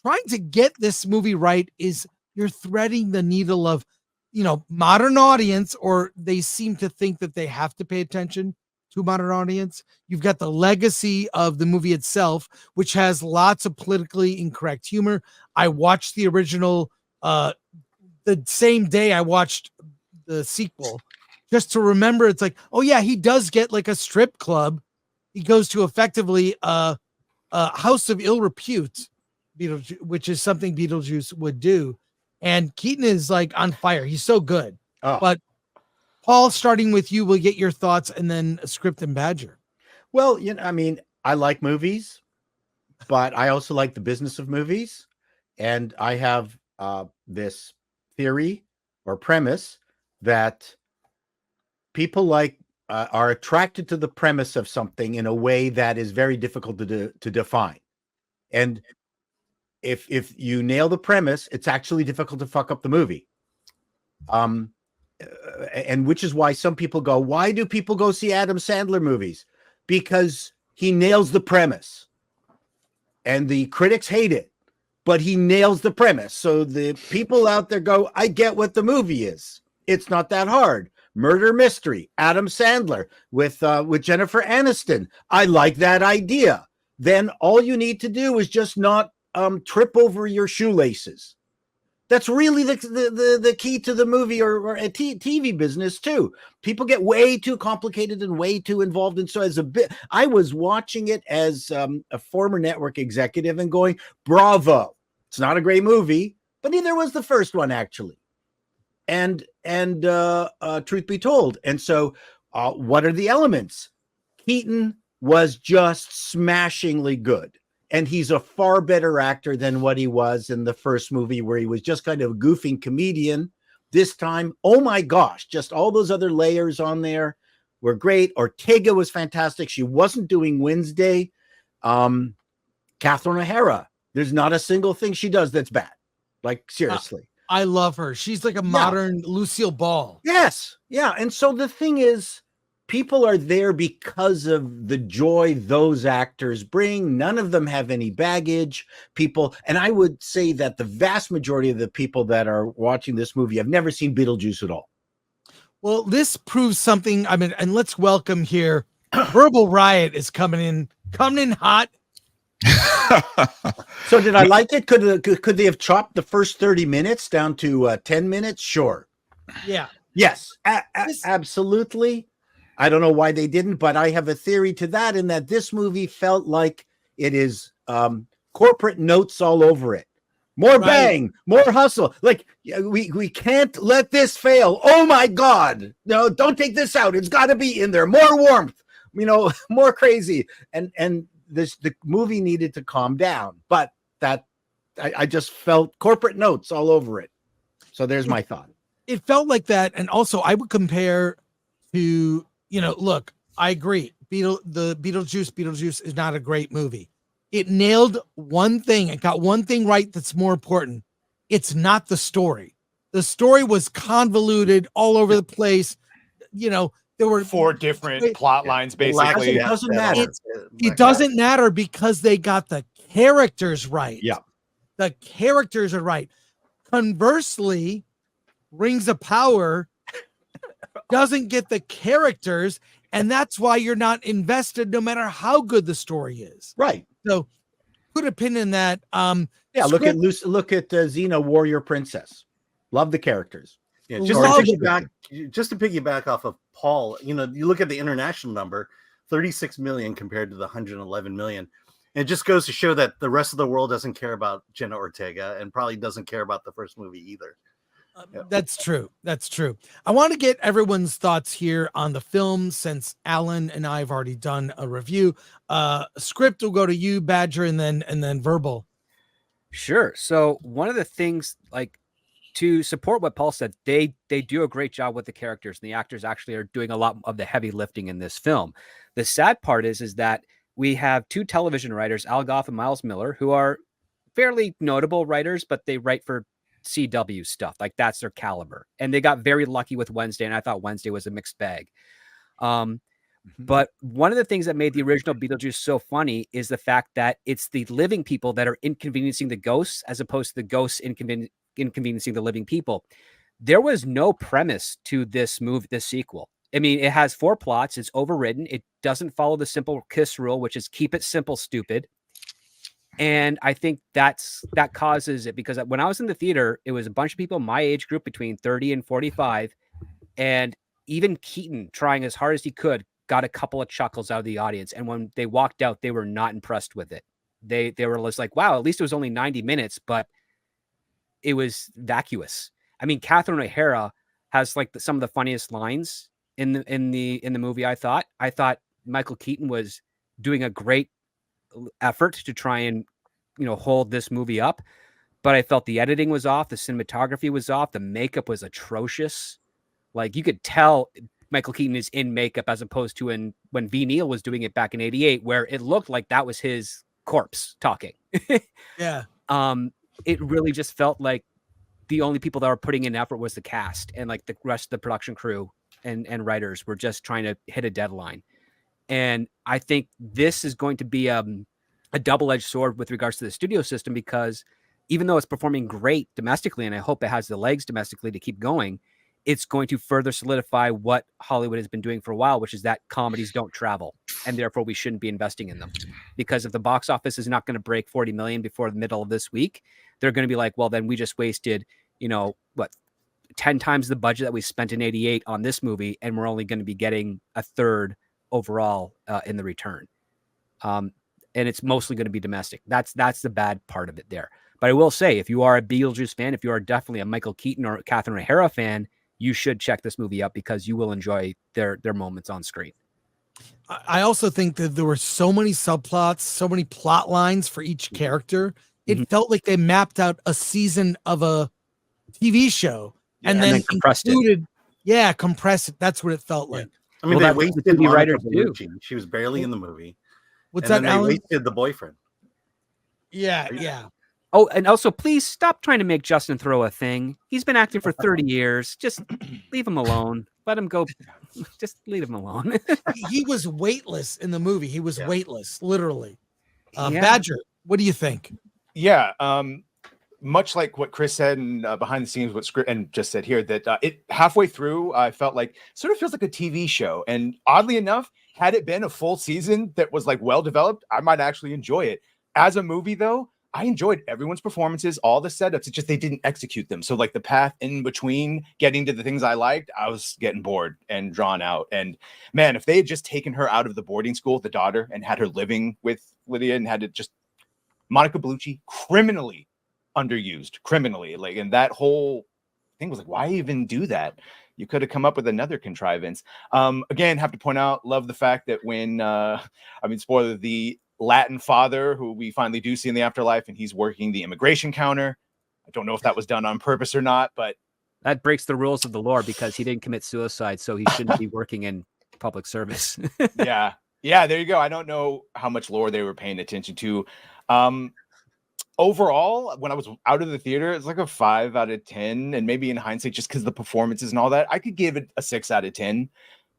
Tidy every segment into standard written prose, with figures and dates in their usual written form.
trying to get this movie right is you're threading the needle of, modern audience, or they seem to think that they have to pay attention to modern audience. You've got the legacy of the movie itself, which has lots of politically incorrect humor. I watched the original the same day I watched the sequel, just to remember. It's like, oh yeah, he does get like a strip club. He goes to effectively a house of ill repute, which is something Beetlejuice would do. And Keaton is like on fire. He's so good. Oh. But Paul, starting with you, we'll get your thoughts, and then Script and Badger. Well, I like movies, but I also like the business of movies. And I have this theory or premise that people are attracted to the premise of something in a way that is very difficult to define. And if you nail the premise, it's actually difficult to fuck up the movie. And which is why some people go, why do people go see Adam Sandler movies? Because he nails the premise. And the critics hate it, but he nails the premise. So the people out there go, I get what the movie is. It's not that hard. Murder mystery, Adam Sandler with Jennifer Aniston. I like that idea. Then all you need to do is just not trip over your shoelaces. That's really the key to the movie or a TV business too. People get way too complicated and way too involved. And so I was watching it as a former network executive and going, bravo. It's not a great movie, but neither was the first one actually. And truth be told. And so what are the elements? Keaton was just smashingly good. And he's a far better actor than what he was in the first movie, where he was just kind of a goofing comedian. This time, oh my gosh, just all those other layers on there were great. Ortega was fantastic. She wasn't doing Wednesday. Catherine O'Hara, there's not a single thing she does that's bad. Like, seriously. I love her. She's like a modern Lucille Ball. Yes. Yeah. And so the thing is, people are there because of the joy those actors bring. None of them have any baggage. And I would say that the vast majority of the people that are watching this movie have never seen Beetlejuice at all. Well, this proves something. I mean, and let's welcome here. Verbal Riot is coming in hot. So did I like it? Could they have chopped the first 30 minutes down to 10 minutes? Sure. Yeah. Yes, absolutely. I don't know why they didn't, but I have a theory to that, in that this movie felt like it is corporate notes all over it. More bang, more hustle. Like, we can't let this fail. Oh my God. No, don't take this out. It's got to be in there. More warmth, more crazy. And the movie needed to calm down, but I just felt corporate notes all over it. So there's my thought. It felt like that. And also I would compare to, look, I agree. Beetlejuice is not a great movie. It nailed one thing. It got one thing right that's more important. It's not the story. The story was convoluted all over the place. There were 4 different plot lines, basically. It doesn't matter. It doesn't matter because they got the characters right. Yeah. The characters are right. Conversely, Rings of Power doesn't get the characters, and that's why you're not invested no matter how good the story is. Right. So put a pin in that. Look at Xena, Warrior Princess. Love the characters. Yeah, just to piggyback off of Paul, you look at the international number, 36 million compared to the 111 million. And it just goes to show that the rest of the world doesn't care about Jenna Ortega, and probably doesn't care about the first movie either. That's true. I want to get everyone's thoughts here on the film, since Alan and I have already done a review. Script will go to you, Badger, and then Verbal. Sure. So one of the things, like, to support what Paul said, they do a great job with the characters, and the actors actually are doing a lot of the heavy lifting in this film. The sad part is that we have 2 television writers, Al Goff and Miles Miller, who are fairly notable writers, but they write for CW stuff. Like, that's their caliber. And they got very lucky with Wednesday, and I thought Wednesday was a mixed bag. But one of the things that made the original Beetlejuice so funny is the fact that it's the living people that are inconveniencing the ghosts as opposed to the ghosts inconveniencing the living people. There was no premise to this sequel. I mean, it has 4 plots. It's overridden. It doesn't follow the simple KISS rule, which is keep it simple, stupid. And I think that causes it, because when I was in the theater, it was a bunch of people my age group between 30 and 45. And even Keaton, trying as hard as he could, got a couple of chuckles out of the audience. And when they walked out, they were not impressed with it. They were just like, wow, at least it was only 90 minutes, but it was vacuous. I mean, Catherine O'Hara has like some of the funniest lines in the movie. I thought Michael Keaton was doing a great effort to try and, hold this movie up, but I felt the editing was off, the cinematography was off, the makeup was atrocious. Like, you could tell Michael Keaton is in makeup as opposed to when V. Neil was doing it back in '88, where it looked like that was his corpse talking. Yeah. It really just felt like the only people that were putting in effort was the cast, and like the rest of the production crew and writers were just trying to hit a deadline. And I think this is going to be a double-edged sword with regards to the studio system, because even though it's performing great domestically, and I hope it has the legs domestically to keep going, it's going to further solidify what Hollywood has been doing for a while, which is that comedies don't travel, and therefore we shouldn't be investing in them. Because if the box office is not going to break 40 million before the middle of this week, they're going to be like, well, then we just wasted, 10 times the budget that we spent in '88 on this movie, and we're only going to be getting a third overall in the return. And it's mostly going to be domestic. That's the bad part of it there. But I will say, if you are a Beetlejuice fan, if you are definitely a Michael Keaton or Catherine O'Hara fan, you should check this movie out, because you will enjoy their moments on screen. I also think that there were so many subplots, so many plot lines for each character. It felt like they mapped out a season of a TV show and then compressed included, compressed it. That's what it felt like. I mean, Well, they that's what wasted the Monica writers do. Bellucci. She was barely in the movie. What's And that, then they Alan? wasted the boyfriend. Yeah. Oh, and also, please stop trying to make Justin throw a thing. He's been acting for 30 years. Just leave him alone. Let him go. Just leave him alone. He was weightless in the movie. He was weightless, literally. Yeah. Badger, what do you think? Yeah. Much like what Chris said and behind the scenes, what script and just said here, that it halfway through, I felt like sort of feels like a TV show. And oddly enough, had it been a full season that was like well developed, I might actually enjoy it. As a movie, though, I enjoyed everyone's performances, all the setups. It's just they didn't execute them. So like the path in between getting to the things I liked, I was getting bored and drawn out. And man, if they had just taken her out of the boarding school, the daughter, and had her living with Lydia, and had it just Monica Bellucci criminally underused, like, and that whole thing was like, why even do that? You could have come up with another contrivance. Again, have to point out, love the fact that when spoiler, the Latin father who we finally do see in the afterlife, and he's working the immigration counter. I don't know if that was done on purpose or not, but that breaks the rules of the lore, because he didn't commit suicide, so he shouldn't be working in public service. yeah, there you go. I don't know how much lore they were paying attention to. Overall, when I was out of the theater, it's like a 5 out of 10, and maybe in hindsight, just because the performances and all that, I could give it a 6 out of 10.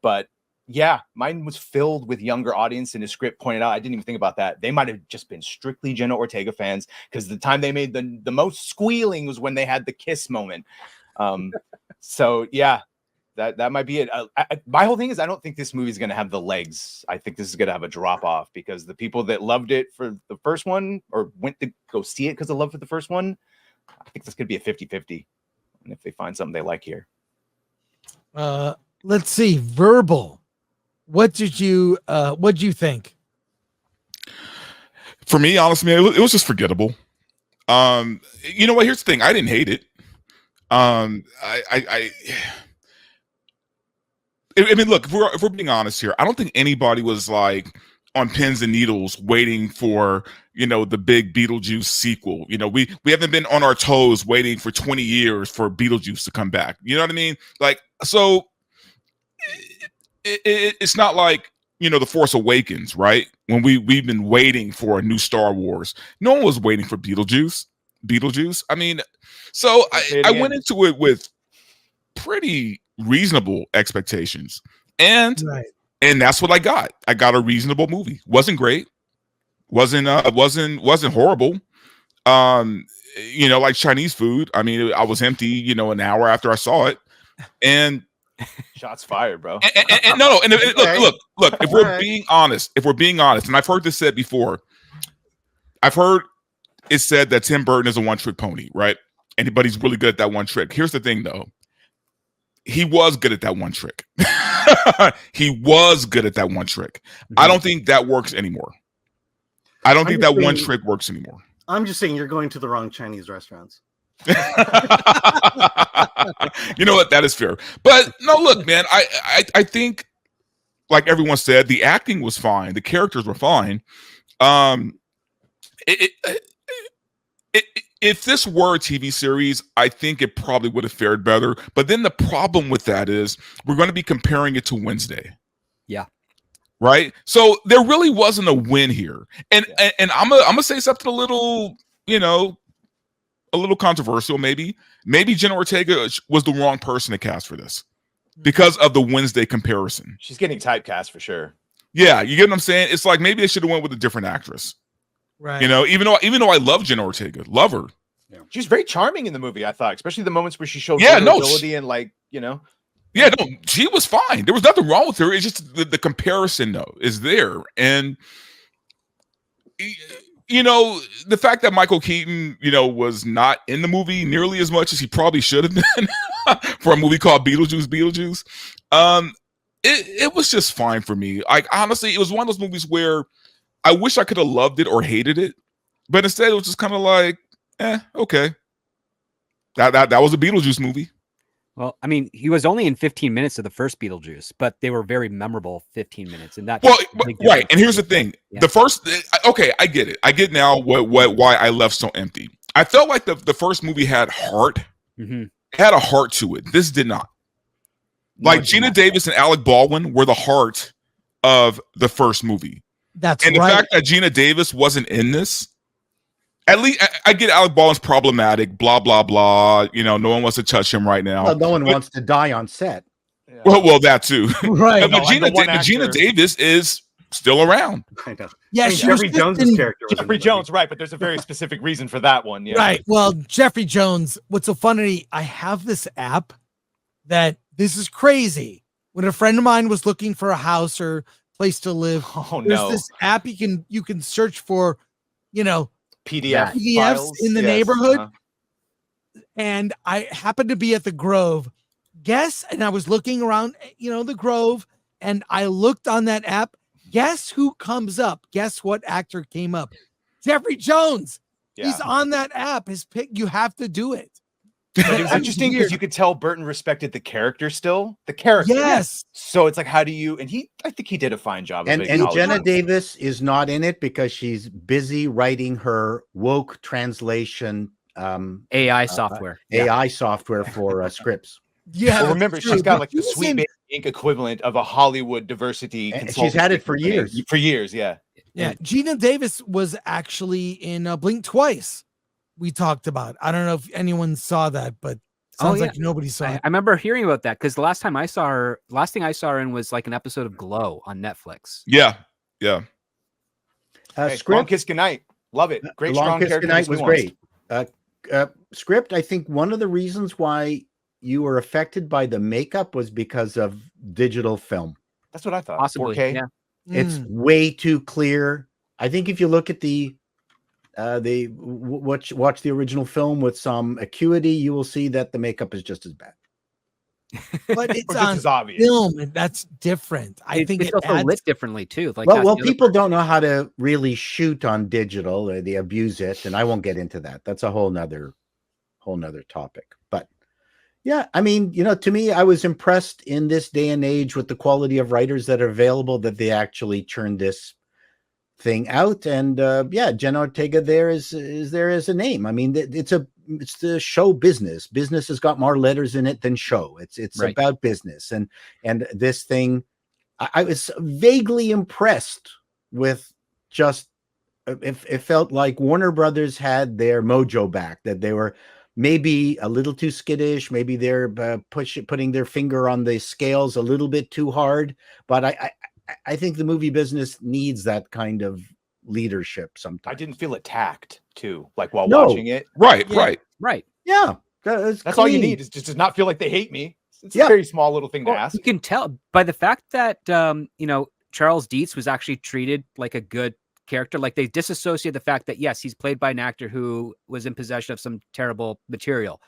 But yeah, mine was filled with younger audience, and the script pointed out, I didn't even think about that. They might have just been strictly Jenna Ortega fans, because the time they made the most squealing was when they had the kiss moment. So yeah, that might be it. My whole thing is, I don't think this movie is going to have the legs. I think this is going to have a drop off, because the people that loved it for the first one, or went to go see it because of love for the first one, I think this could be a 50-50. And if they find something they like here. Let's see. Verbal. What did you think? For me, honestly, man, it was just forgettable. You know what? Here's the thing. I didn't hate it. I mean, look, if we're being honest here, I don't think anybody was like on pins and needles waiting for, the big Beetlejuice sequel. We haven't been on our toes waiting for 20 years for Beetlejuice to come back. You know what I mean? Like, so it's not like, The Force Awakens, right? When we've been waiting for a new Star Wars. No one was waiting for Beetlejuice. I mean, so I went into it with pretty reasonable expectations. And And that's what I got. I got a reasonable movie. Wasn't great. Wasn't horrible. Like Chinese food. I mean, I was empty, an hour after I saw it. And shots fired, bro. And no, and look, if we're being honest, and I've heard this said before, I've heard it said that Tim Burton is a one-trick pony, right? But he's really good at that one trick. Here's the thing, though. He was good at that one trick. He was good at that one trick. I don't think that works anymore. I don't think that one trick works anymore. I'm just saying you're going to the wrong Chinese restaurants. You know what? That is fair. But no, look, man, I think, like everyone said, the acting was fine. The characters were fine. If this were a TV series, I think it probably would have fared better. But then the problem with that is we're going to be comparing it to Wednesday. Yeah. Right. So there really wasn't a win here. And I'm gonna say something a little, a little controversial, maybe. Maybe Jenna Ortega was the wrong person to cast for this because of the Wednesday comparison. She's getting typecast for sure. Yeah, you get what I'm saying? It's like maybe they should have went with a different actress. Right. Even though I love Jenna Ortega, love her. Yeah. She's very charming in the movie, I thought, especially the moments where she showed ability and Yeah, no, she was fine. There was nothing wrong with her. It's just the comparison, though, is there. And, the fact that Michael Keaton, was not in the movie nearly as much as he probably should have been for a movie called Beetlejuice, it was just fine for me. Like, honestly, it was one of those movies where I wish I could have loved it or hated it, but instead it was just kind of like, okay. That was a Beetlejuice movie. Well, I mean, he was only in 15 minutes of the first Beetlejuice, but they were very memorable 15 minutes. And that right. And here's the thing: the first, okay, I get it. I get now why I left so empty. I felt like the first movie had heart. Mm-hmm. It had a heart to it. This did not. Like Gina Davis and Alec Baldwin were the heart of the first movie. That's and the fact that Gina Davis wasn't in this. At least I get Alec Baldwin's problematic, blah, blah, blah. No one wants to touch him right now. Well, no one wants to die on set. Yeah. Well, that too. Right. But Gina Davis is still around. I know. Yeah, Jeffrey Jones's character. Jeffrey Jones, right? But there's a very specific reason for that one. Yeah. Right. Well, Jeffrey Jones. What's so funny? I have this app that this is crazy. When a friend of mine was looking for a house or place to live, there's this app you can search for, PDFs files, in the neighborhood. And I happened to be at the Grove. And I was looking around, the Grove, and I looked on that app. Guess who comes up? Guess what actor came up? Jeffrey Jones. Yeah. He's on that app. His pick. You have to do it. But it was interesting because you could tell Burton respected the character still. The character. Yes. So it's like, how do you? And I think he did a fine job. And Jenna Davis is not in it because she's busy writing her woke translation AI software. AI software for scripts. Yeah. Well, remember, she's got like the Sweet Baby Inc. equivalent of a Hollywood diversity. She's had it for years. For years, yeah. Yeah. Gina Davis was actually in Blink Twice. We talked about. I don't know if anyone saw that, but sounds like nobody saw it. I remember hearing about that because the last thing I saw her in was like an episode of Glow on Netflix. Yeah. Script, Long Kiss Goodnight. Love it. Great, Long strong Kiss character. Goodnight was great. Script, I think one of the reasons why you were affected by the makeup was because of digital film. That's what I thought. Possibly, 4K. yeah. It's way too clear. I think if you look at watch the original film with some acuity, you will see that the makeup is just as bad. But it's on film, and that's different. I think it's also lit differently too. Like, well, people don't know how to really shoot on digital, or they abuse it, and I won't get into that. That's a whole nother topic. But yeah, I mean, to me, I was impressed in this day and age with the quality of writers that are available that they actually turned this thing out. And Jenna Ortega is there as a name. I mean, it's the show business. Business has got more letters in it than show. It's right. About business. And this thing, I was vaguely impressed with just, it felt like Warner Brothers had their mojo back, that they were maybe a little too skittish. Maybe they're putting their finger on the scales a little bit too hard. But I think the movie business needs that kind of leadership sometimes. I didn't feel attacked too, like while No. watching it. Right, Yeah. right. Right. Yeah, That's all you need is just to not feel like they hate me. It's Yeah. a very small little thing to Well, ask. you can tell by the fact that Charles Dietz was actually treated like a good character. Like they disassociate the fact that yes, he's played by an actor who was in possession of some terrible material.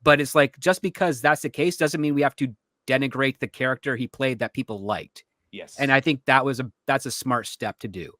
But it's like just because that's the case doesn't mean we have to denigrate the character he played that people liked. Yes. And I think that's a smart step to do.